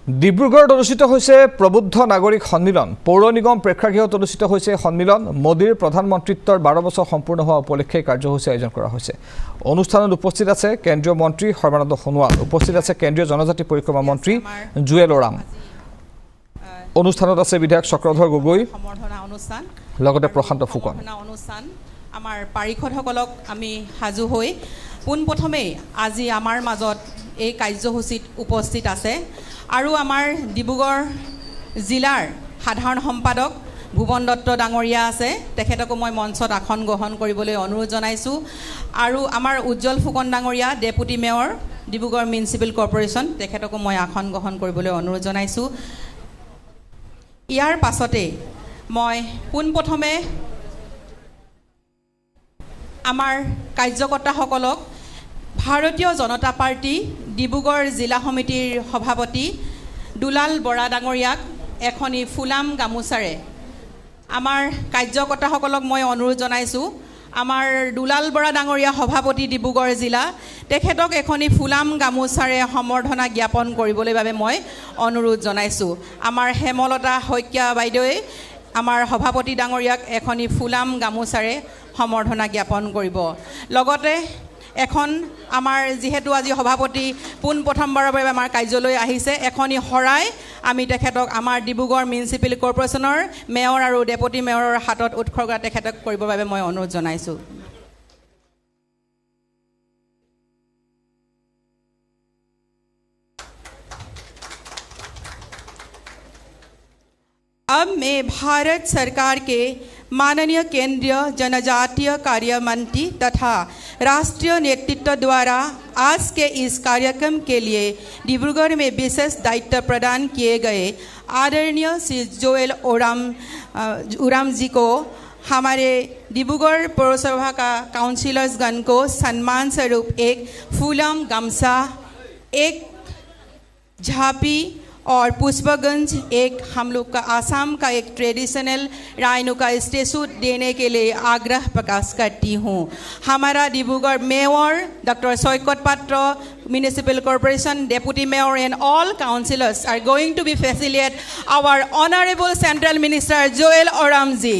ডিব্ৰুগড়ত অনুষ্ঠিত হৈছে প্ৰবুদ্ধ নাগৰিক সন্মিলন। পৌৰ নিগম প্ৰেক্ষাগৃহত অনুষ্ঠিত হৈছে সন্মিলন। মোদীৰ প্ৰধানমন্ত্ৰীত্বৰ 12 বছৰ সম্পূৰ্ণ হোৱা উপলক্ষে কাৰ্যসূচী আয়োজন কৰা হৈছে। অনুষ্ঠানত উপস্থিত আছে কেন্দ্ৰীয় মন্ত্ৰী সৰ্বানন্দ সোণোৱাল, উপস্থিত আছে কেন্দ্ৰীয় জনজাতি পৰিক্ৰমা মন্ত্ৰী জুৱেল ওৰাম। অনুষ্ঠানত আছে বিধায়ক চক্ৰধৰ গগৈ, লগতে প্ৰশান্ত ফুকন। আমাৰ পাৰিষদসকলক আমি সাজু হৈ পোনপ্ৰথমে আজি আমাৰ মাজত এই কাৰ্যসূচীত উপস্থিত আছে আৰু আমাৰ ডিব্ৰুগড় জিলাৰ সাধাৰণ সম্পাদক ভুৱন দত্ত ডাঙৰীয়া আছে, তেখেতকো মই মঞ্চত আসন গ্ৰহণ কৰিবলৈ অনুৰোধ জনাইছোঁ। আৰু আমাৰ উজ্জ্বল ফুকন ডাঙৰীয়া deputy mayor Dibrugarh municipal corporation, তেখেতকো মই আসন গ্ৰহণ কৰিবলৈ অনুৰোধ জনাইছোঁ। ইয়াৰ পাছতে মই পোনপ্ৰথমে আমাৰ কাৰ্যকৰ্তাসকলক ভাৰতীয় জনতা পাৰ্টি ডিব্ৰুগড় জিলা সমিতিৰ সভাপতি দুলাল বৰা ডাঙৰীয়াক এখনি ফুলাম গামোচাৰে আমাৰ কাৰ্যকৰ্তাসকলক মই অনুৰোধ জনাইছোঁ। আমাৰ দুলাল বৰা ডাঙৰীয়া সভাপতি ডিব্ৰুগড় জিলা, তেখেতক এখনি ফুলাম গামোচাৰে সম্বৰ্ধনা জ্ঞাপন কৰিবলৈ বাবে মই অনুৰোধ জনাইছোঁ। আমাৰ হেমলতা শইকীয়া বাইদেৱে আমাৰ সভাপতি ডাঙৰীয়াক এখনি ফুলাম গামোচাৰে সম্বৰ্ধনা জ্ঞাপন কৰিব। লগতে এখন আমাৰ যিহেতু আজি সভাপতি পোনপ্ৰথমবাৰৰ বাবে আমাৰ কাৰ্যালয় আহিছে, এখনি শৰাই আমি তেখেতক আমাৰ ডিব্ৰুগড় মিউনিচিপেল কৰ্পৰেশ্যনৰ মেয়ৰ আৰু ডেপুটি মেয়ৰৰ হাতত উৎসৰ্গা তেখেতক কৰিবৰ বাবে মই অনুৰোধ জনাইছোঁ। अब मैं भारत सरकार के माननीय केंद्रीय जनजातीय कार्य मंत्री तथा राष्ट्रीय नेतृत्व द्वारा आज के इस कार्यक्रम के लिए डिब्रूगढ़ में विशेष दायित्व प्रदान किए गए आदरणीय श्री जोएल ओराम जी को हमारे डिब्रूगढ़ पौरसभा का काउंसिलर्सगण को सम्मान स्वरूप एक फूलम गमछा, एक झापी और पुष्पगंज, एक हम लोग का आसाम का एक ट्रेडिशनल राइनो का स्टेचू देने के लिए आग्रह प्रकाश करती हूँ। हमारा Dibrugarh mayor doctor Saukat Patra, municipal corporation deputy mayor and all councillors are going to be facilitate our honourable central minister Jual Oram ji.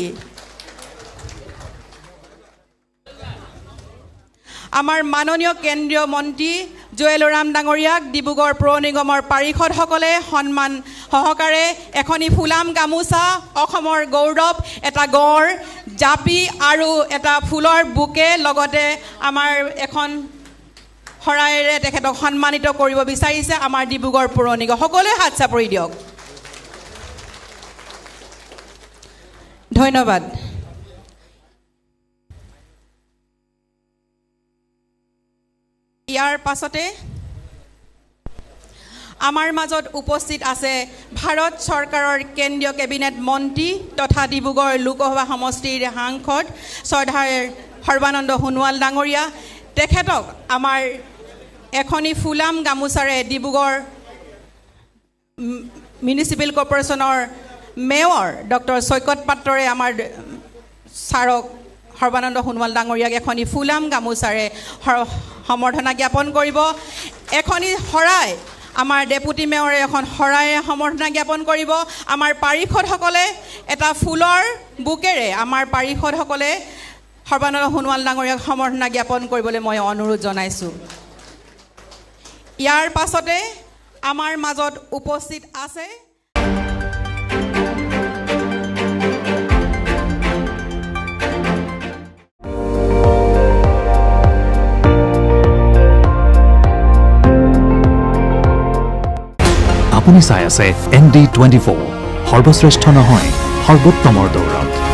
আমাৰ মাননীয় কেন্দ্ৰীয় মন্ত্ৰী জুৱেল ওৰাম ডাঙৰীয়াক ডিব্ৰুগড় পৌৰ নিগমৰ পাৰিষদসকলে সন্মান সহকাৰে এখনি ফুলাম গামোচা, অসমৰ গৌৰৱ, এটা গড়, জাপি আৰু এটা ফুলৰ বুকে, লগতে আমাৰ এখন শৰাইৰে তেখেতক সন্মানিত কৰিব বিচাৰিছে আমাৰ ডিব্ৰুগড় পৌৰ নিগম। সকলোৱে হাত চাপৰি দিয়ক। ধন্যবাদ। ইয়াৰ পাছতে আমাৰ মাজত উপস্থিত আছে ভাৰত চৰকাৰৰ কেন্দ্ৰীয় কেবিনেট মন্ত্ৰী তথা ডিব্ৰুগড় লোকসভা সমষ্টিৰ সাংসদ শ্ৰদ্ধাৰ সৰ্বানন্দ সোণোৱাল ডাঙৰীয়া, তেখেতক আমাৰ এখনি ফুলাম গামোচাৰে ডিব্ৰুগড় মিউনিচিপেল কৰ্পৰেশ্যনৰ মেয়ৰ ডক্টৰ সৈকত পাত্ৰৰে আমাৰ ছাৰক সৰ্বানন্দ সোণোৱাল ডাঙৰীয়াক এখনি ফুলাম গামোচাৰে সম্বৰ্ধনা জ্ঞাপন কৰিব। এখনি শৰাই আমাৰ ডেপুটি মেয়ৰে এখন শৰাইৰে সম্বৰ্ধনা জ্ঞাপন কৰিব। আমাৰ পাৰিষদসকলে এটা ফুলৰ বুকেৰে আমাৰ পাৰিষদসকলে সৰ্বানন্দ সোণোৱাল ডাঙৰীয়াক সম্বৰ্ধনা জ্ঞাপন কৰিবলৈ মই অনুৰোধ জনাইছোঁ। ইয়াৰ পাছতে আমাৰ মাজত উপস্থিত আছে আপুনি চাই আছে ND24, সৰ্বশ্ৰেষ্ঠ নহয় সৰ্বোত্তমৰ দৌৰত।